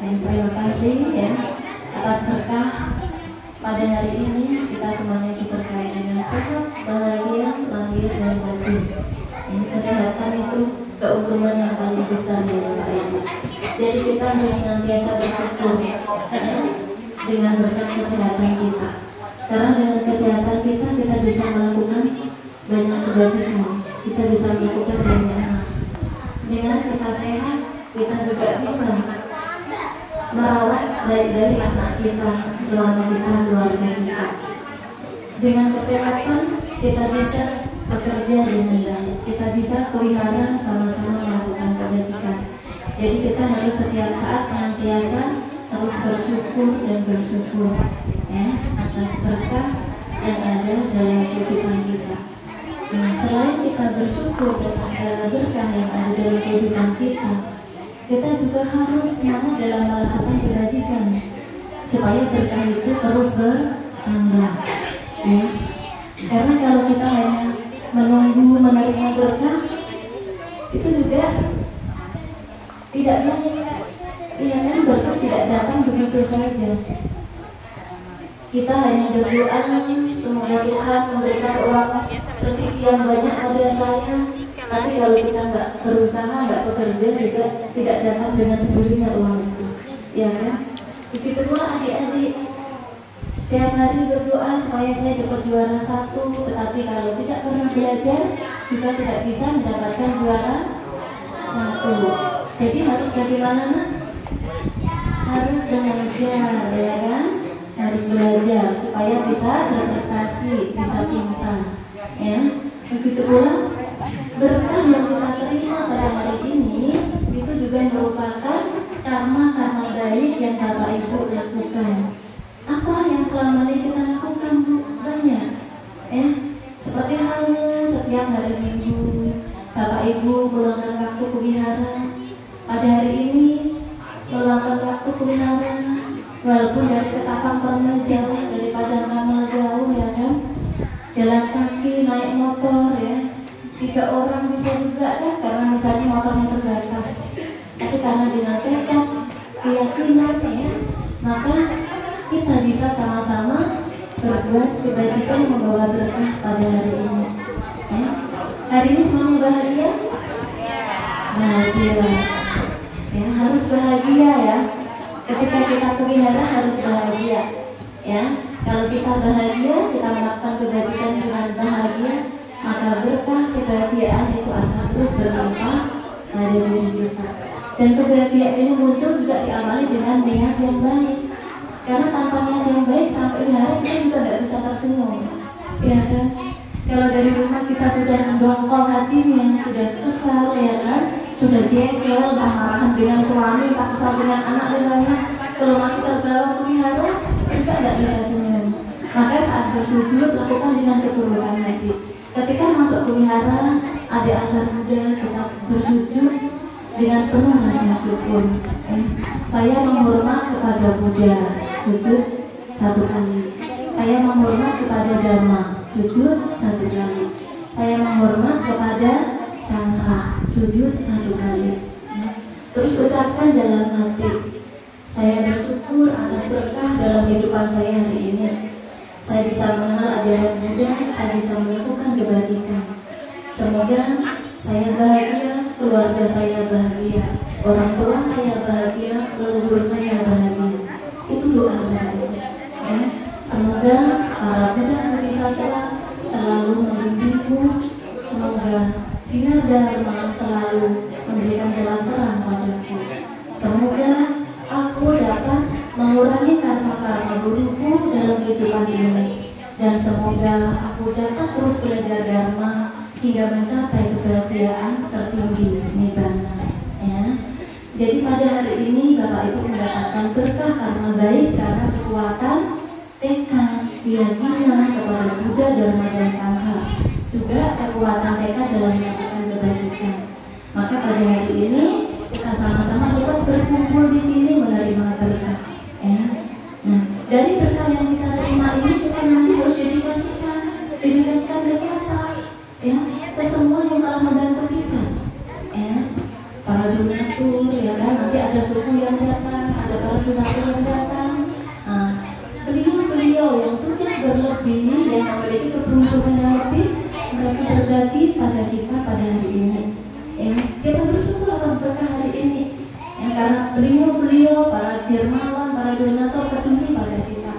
Terima kasih ya atas berkah pada hari ini. Kita semuanya diberkahi dengan sehat, bahagia, lahir dan batin. Ini kesehatan itu keuntungan yang paling besar ya Bapak Ibu. Jadi kita harus senantiasa bersyukur dengan berkat kesehatan kita. Karena dengan kesehatan kita bisa melakukan banyak kebajikan, kita bisa melakukan banyak hal. Dengan kita sehat, kita juga bisa merawat baik dari anak kita, suami kita, keluarga kita. Dengan kesehatan kita bisa bekerja dengan baik, kita bisa pelihara sama-sama melakukan kebajikan. Jadi kita harus setiap saat senantiasa harus bersyukur dan bersyukur ya atas berkah yang ada dalam kehidupan kita. Nah, selain kita bersyukur atas segala berkah yang ada dalam kehidupan kita, kita juga harus semangat dalam melakukan kebajikan supaya berkah itu terus bertambah ya. Karena kalau kita hanya menunggu menerima berkah itu juga tidak banyak ya kan, berkah tidak datang begitu saja. Kita hanya berdoa semoga Tuhan memberikan uang rezeki yang banyak pada saya, tapi kalau kita nggak berusaha, nggak bekerja juga tidak datang dengan sendirinya uang itu ya kan. Begitu pula adik-adik setiap hari berdoa supaya saya dapat juara 1, tetapi kalau tidak pernah belajar juga tidak bisa mendapatkan juara 1. Jadi harus bagaimana nak? Harus belajar ya kan, harus belajar supaya bisa berprestasi, bisa pintar ya. Begitu pula berkah yang kita terima pada hari ini itu juga merupakan karma baik yang Bapak Ibu lakukan. Apa yang selama ini kita lakukan banyak ya, seperti halnya setiap hari Minggu Bapak Ibu meluangkan waktu pelihara. Pada hari ini meluangkan waktu pelihara, walaupun dari Ketapang Permai jauh, dari Padang Ramal jauh ya kan, jalan kaki, naik motor ya, 3 orang bisa juga kan, karena misalnya motornya terbatas. Tapi karena dengan tekad, keyakinan ya, maka kita bisa sama-sama berbuat kebajikan yang membawa berkah pada hari ini ya. Hari ini semuanya bahagia? Bahagia ya, harus bahagia ya. Ketika kita pelihara harus bahagia ya. Kalau kita bahagia, kita melakukan kebajikan dengan bahagia, maka berkah kebahagiaan itu akan terus berlimpah pada diri kita. Dan kebahagiaan ini muncul juga diawali dengan niat yang baik. Karena tanpa niat yang baik sampai pelihara kita juga nggak bisa tersenyum ya kan. Kalau dari rumah kita sudah mendongkol hatinya, sudah kesal ya kan, sudah jengkel, marah dengan suami, tak kesal dengan anak misalnya, kalau masuk ke dalam pelihara kita tidak bisa senyum. Maka saat bersujud lakukan dengan ketulusan hati. Ketika masuk pelihara ada agar muda, kita bersujud dengan penuh rasa syukur. Saya menghormat kepada Buddha, sujud 1 kali. Saya menghormat kepada Dhamma, sujud 1 kali. Saya menghormat kepada Sangha, sujud 1 kali. Terus ucapkan dalam hati, saya bersyukur atas berkah dalam kehidupan saya hari ini. Saya bisa mengenal ajaran Buddha, saya bisa melakukan kebajikan. Semoga saya bahagia, keluarga saya bahagia, orang tua saya bahagia, leluhur saya bahagia. Itu doa baik ya. Semoga para Buddha Bodhisattva selalu membimbingku. Semoga sinar Dharma selalu memberikan jalan terang padaku. Semoga aku dapat mengurangi karma-karma burukku dalam kehidupan ini. Dan semoga aku dapat terus belajar Dharma hingga mencapai kebahagiaan tertinggi Nibbana ya. Jadi pada hari ini Bapak Ibu mendapatkan berkah karma baik karena kekuatan tekad, keyakinan kepada Buddha, Dharma dan Sangha, juga kekuatan tekad dalam melakukan kebajikan. Maka pada hari ini kita sama-sama dapat berkumpul di sini menerima berkah ya. Nah, dari berkah yang kita terima ini kita nanti harus dedikasikan ke siapa ya, ke semua yang telah membantu kita ya, para donatur ya kan. Nanti ada suku yang datang, ada donatur yang datang, beliau-beliau yang sudah berlebih, yang memiliki keberuntungan yang lebih, mereka berbagi pada kita pada hari ini. Ya, kita bersyukur atas berkah hari ini. Ya, karena beliau-beliau, para dermawan, para donatur peduli pada kita.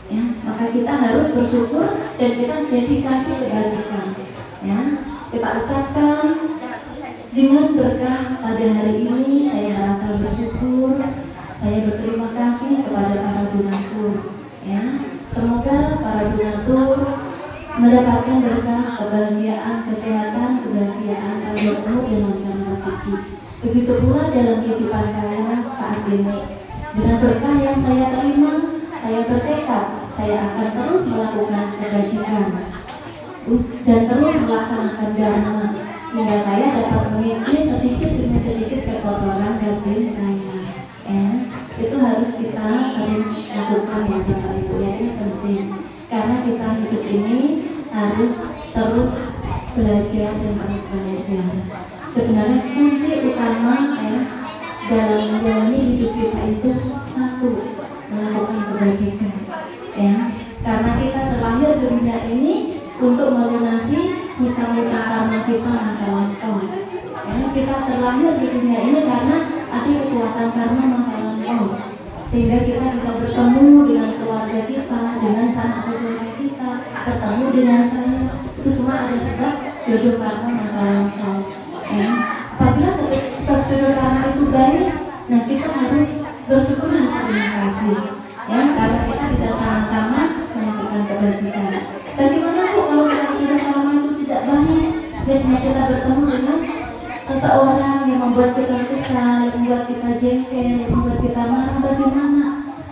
Ya, maka kita harus bersyukur dan kita dedikasi kebajikan. Ya, kita ucapkan dengan berkah pada hari ini. Saya merasa bersyukur, saya berterima kasih kepada para donatur. Ya, semoga para donatur mendapatkan berkah, kebahagiaan, kesehatan, kebahagiaan, penuh dan lancar rezeki. Begitu pula dalam kehidupan saya saat ini. Dengan berkah yang saya terima, saya bertekad saya akan terus melakukan kebajikan dan terus melaksanakan dharma hingga saya dapat mengikuti sedikit demi sedikit kekotoran batin saya. Ya, itu harus kita sering lakukan ya Bapak Ibu ya, ini penting karena kita hidup ini harus terus belajar dan terus belajar. Sebenarnya kunci utama ya dalam menjalani hidup kita itu satu, melakukan kebajikan ya, karena kita terlahir di dunia ini untuk melunasi hutang-hutang karma kita masa lampau ya. Kita terlahir di dunia ini karena ada kekuatan karma masa lampau, sehingga kita bisa bertemu dengan keluarga kita, dengan sanak saudara kita, bertemu dengan saya. Itu semua ada sebab jodoh karma masa lampau ya. Apabila sebab jodoh karma itu baik, nah kita harus bersyukur dan terima kasih ya, karena kita bisa sama-sama melakukan kebajikan. Bagaimana kok kalau jodoh karma itu tidak baik? Biasanya kita bertemu dengan seseorang yang membuat kita kesal, yang membuat kita jengkel, yang membuat kita marah. Bagaimana?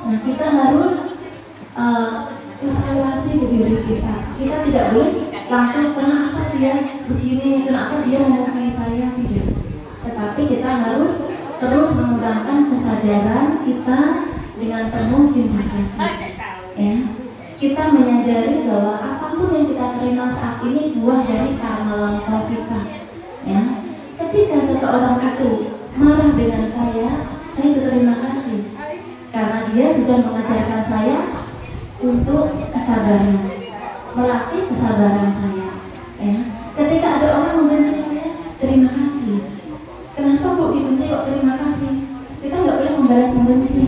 Nah, kita harus evaluasi diri kita. Kita tidak boleh langsung kenapa dia begini, kenapa dia memusuhi saya, tidak. Tetapi kita harus terus mengembangkan kesadaran kita dengan penuh cinta kasih. Ya, kita menyadari bahwa apapun yang kita terima saat ini buah dari karma lampau kita. Ya, ketika seseorang itu marah dengan saya berterima kasih karena dia sudah mengajarkan saya untuk kesabaran, melatih kesabaran saya. Ya, ketika ada orang membenci saya, terima kasih. Kenapa kok dibenci kok terima kasih? Kita nggak boleh membalas membenci.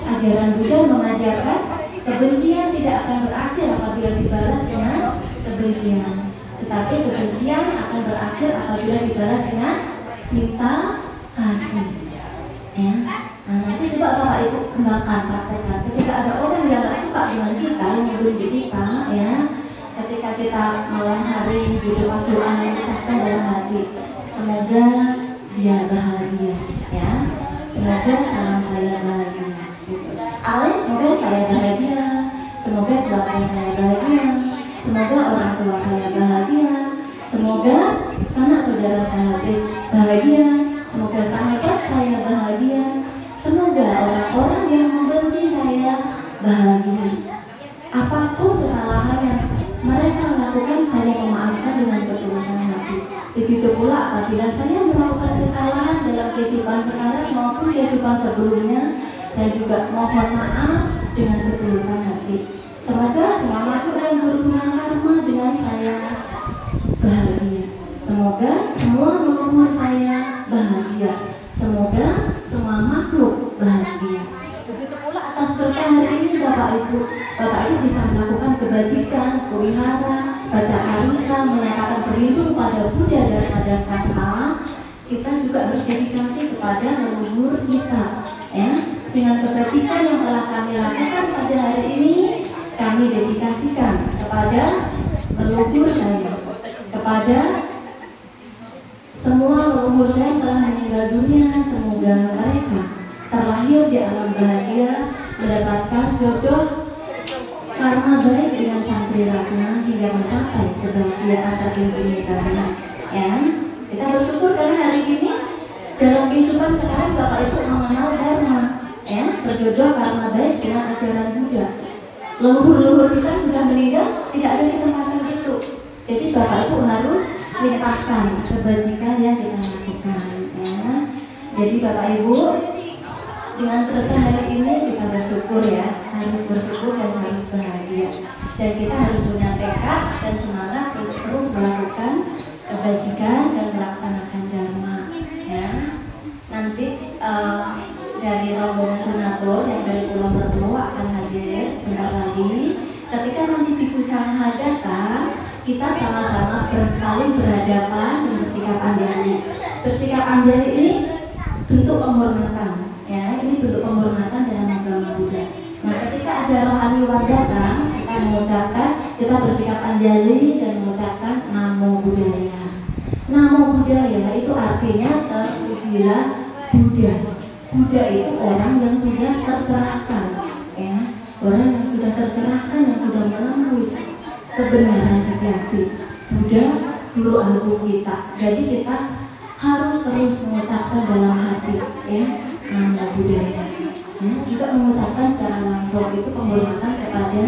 Ajaran Buddha mengajarkan kebencian tidak akan berakhir apabila dibalas dengan kebencian, tetapi kebencian akan berakhir apabila dibalas dengan cinta kasih. Ya, nah nanti coba Bapak Ibu kembangkan, praktekkan. Ketika ada orang yang nggak suka dengan kita, yang membenci kita, ya, ketika kita malam hari berdoa doa mengucapkan dalam hati, semoga dia bahagia, ya, semoga anak saya bahagia. Alias semoga saya bahagia, semoga keluarga saya bahagia, semoga orang tua saya bahagia, semoga sanak saudara saya bahagia, semoga sahabat saya bahagia, semoga orang-orang yang membenci saya bahagia. Apapun kesalahan yang mereka lakukan, saya memaafkan dengan ketulusan hati. Begitu pula apabila saya melakukan kesalahan dalam kehidupan sekarang maupun kehidupan sebelumnya, saya juga mohon maaf dengan ketulusan hati. Semoga semua makhluk yang berhubungan karma dengan saya bahagia. Semoga semua leluhur saya bahagia. Semoga semua makhluk bahagia. Begitu pula atas berkah hari ini Bapak Ibu bisa melakukan kebajikan, pelihara, baca karita, menyatakan berlindung pada Buddha dan pada Sang Alam. Kita juga harus dedikasi kepada leluhur kita, ya. Dengan kebajikan yang telah kami lakukan pada hari ini, kami dedikasikan kepada leluhur saya, kepada semua leluhur saya yang telah meninggal dunia. Semoga mereka terlahir di alam bahagia, mendapatkan jodoh karma baik dengan Santri Ratna hingga mencapai kebahagiaan tertinggi karena, ya. Kita bersyukur karena hari ini dalam kehidupan sekarang Bapak Ibu mengenal dharma, ya, berjodoh karma baik dengan ajaran Buddha. Leluhur-leluhur kita sudah meninggal, tidak ada kesempatan itu. Jadi Bapak Ibu harus limpahkan kebajikan yang kita lakukan, ya. Jadi Bapak Ibu dengan berkah hari ini kita bersyukur ya, harus bersyukur dan harus bahagia. Dan kita harus punya tekad dan semangat untuk terus melakukan kebajikan dan melaksanakan dharma. Ya, nanti dari rombongan donatur yang dari Pulau Merdu akan hadir sebentar lagi. Ketika nanti di Pusaka datang, kita sama-sama saling berhadapan dan bersikap anjali. Bersikap anjali ini bentuk penghormatan, ya, ini bentuk penghormatan dalam agama Buddha. Nah, ketika ada rohaniwan datang, kita mengucapkan, kita bersikap anjali dan mengucapkan Namo Buddhaya. Namo Buddhaya itu artinya terpujilah Buddha. Buddha itu orang yang sudah tercerahkan, ya, orang yang sudah tercerahkan, yang sudah menembus kebenaran sejati. Buddha guru agung kita. Jadi kita harus terus mengucapkan dalam hati, ya, Namo Buddhaya. Ya, juga mengucapkan secara langsung itu penghormatan kepada